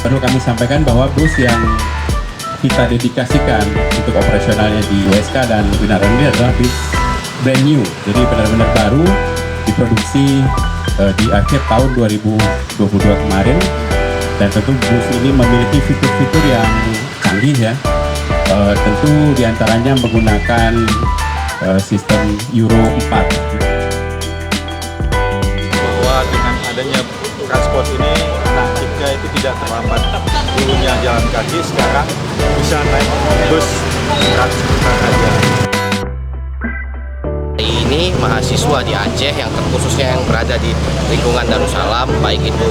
Perlu kami sampaikan bahwa bus yang kita dedikasikan untuk operasionalnya di USK dan Winaran ini adalah bus brand new, jadi benar-benar baru, diproduksi di akhir tahun 2022 kemarin. Dan tentu bus ini memiliki fitur-fitur yang canggih ya. Tentu diantaranya menggunakan sistem Euro 4. Bahwa dengan adanya transport ini, anak kita itu tidak terlambat. Dulunya jalan kaki, sekarang bisa naik bus transportasi aja. Ini mahasiswa di Aceh yang terkhususnya yang berada di lingkungan Darussalam, baik itu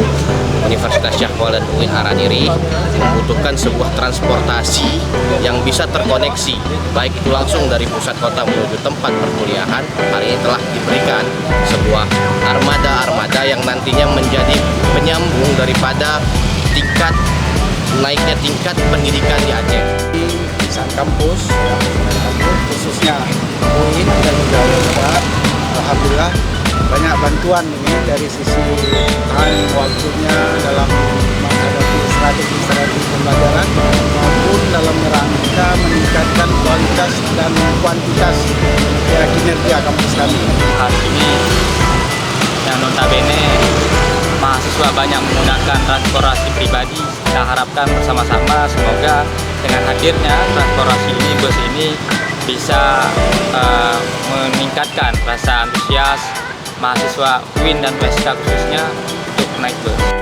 Universitas Syahwal dan UIN Araniri, membutuhkan sebuah transportasi yang bisa terkoneksi, baik itu langsung dari pusat kota menuju tempat perkuliahan. Hari ini telah diberikan sebuah armada yang nantinya menjadi penyambung daripada naiknya tingkat pendidikan di Aceh. Di kampus, khususnya UIN dan juga UNER, alhamdulillah banyak bantuan ini dari sisi time waktunya dalam menghadapi strategi pembelajaran maupun dalam rangka meningkatkan kualitas dan kuantitas kinerja kampus kami. Hari ini yang notabene mahasiswa banyak menggunakan transportasi pribadi. Kita harapkan bersama-sama semoga dengan hadirnya transportasi ini, bus ini bisa meningkatkan rasa antusias mahasiswa UIN dan USK khususnya untuk naik bus.